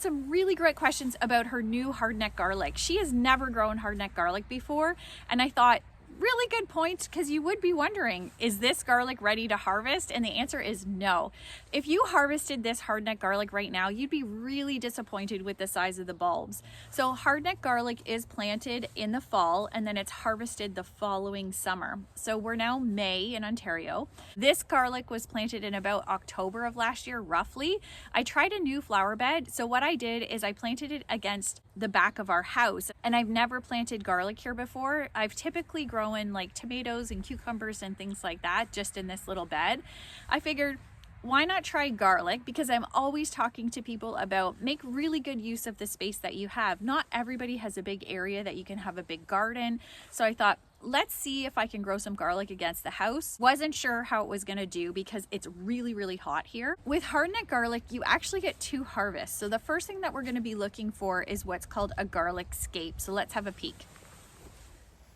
had some really great questions about her new hardneck garlic. She has never grown hardneck garlic before, and I thought, really good point, because you would be wondering, is this garlic ready to harvest? And the answer is no. If you harvested this hardneck garlic right now, you'd be really disappointed with the size of the bulbs. So hardneck garlic is planted in the fall and then it's harvested the following summer. So we're now May in Ontario. This garlic was planted in about October of last year, roughly. I tried a new flower bed. So what I did is I planted it against the back of our house, and I've never planted garlic here before. I've typically grown like tomatoes and cucumbers and things like that just in this little bed. I figured, why not try garlic? Because I'm always talking to people about make really good use of the space that you have. Not everybody has a big area that you can have a big garden. So I thought, let's see if I can grow some garlic against the house. Wasn't sure how it was gonna do because it's really, really hot here. With hardneck garlic, you actually get 2 harvests. So the first thing that we're gonna be looking for is what's called a garlic scape. So let's have a peek.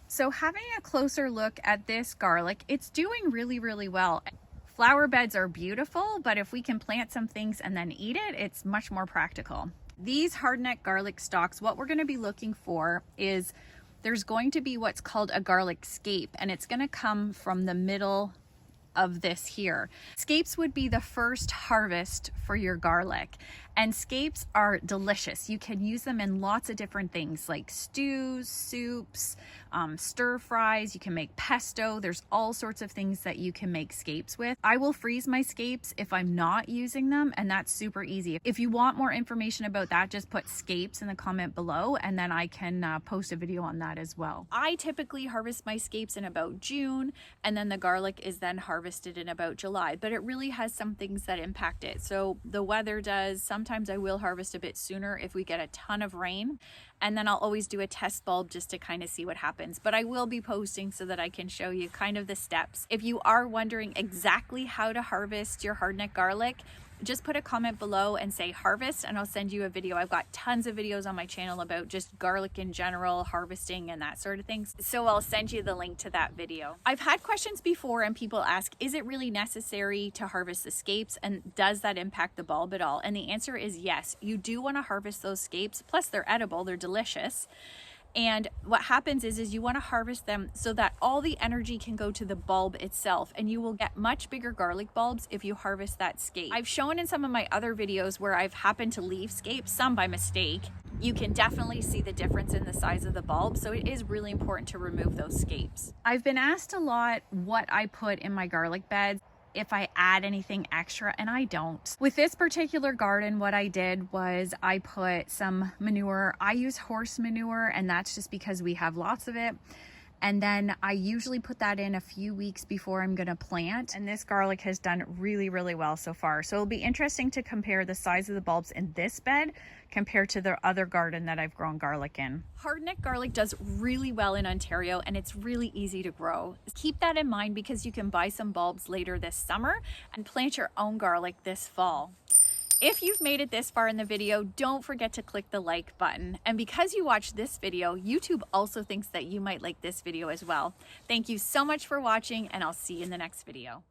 So having a closer look at this garlic, it's doing really, really well. Flower beds are beautiful, but if we can plant some things and then eat it, it's much more practical. These hardneck garlic stalks, what we're gonna be looking for is there's going to be what's called a garlic scape, and it's gonna come from the middle of this here. Scapes would be the first harvest for your garlic, and scapes are delicious. You can use them in lots of different things like stews, soups, stir fries. You can make pesto. There's all sorts of things that you can make scapes with. I will freeze my scapes if I'm not using them, and that's super easy. If you want more information about that, just put scapes in the comment below and then I can post a video on that as well. I typically harvest my scapes in about June, and then the garlic is then harvested in about July, but it really has some things that impact it. So the weather does. Sometimes I will harvest a bit sooner if we get a ton of rain, and then I'll always do a test bulb just to kind of see what happens. But I will be posting so that I can show you kind of the steps. If you are wondering exactly how to harvest your hardneck garlic, just put a comment below and say harvest, and I'll send you a video. I've got tons of videos on my channel about just garlic in general, harvesting and that sort of things. So I'll send you the link to that video. I've had questions before and people ask, is it really necessary to harvest the scapes, and does that impact the bulb at all? And the answer is yes. You do want to harvest those scapes, plus they're edible, they're delicious. And what happens is you want to harvest them so that all the energy can go to the bulb itself, and you will get much bigger garlic bulbs if you harvest that scape. I've shown in some of my other videos where I've happened to leave scapes, some by mistake. You can definitely see the difference in the size of the bulb, so it is really important to remove those scapes. I've been asked a lot what I put in my garlic beds, if I add anything extra, and I don't. With this particular garden, what I did was I put some manure. I use horse manure, and that's just because we have lots of it. And then I usually put that in a few weeks before I'm gonna plant. And this garlic has done really, really well so far. So it'll be interesting to compare the size of the bulbs in this bed compared to the other garden that I've grown garlic in. Hardneck garlic does really well in Ontario, and it's really easy to grow. Keep that in mind because you can buy some bulbs later this summer and plant your own garlic this fall. If you've made it this far in the video, don't forget to click the like button. And because you watched this video, YouTube also thinks that you might like this video as well. Thank you so much for watching, and I'll see you in the next video.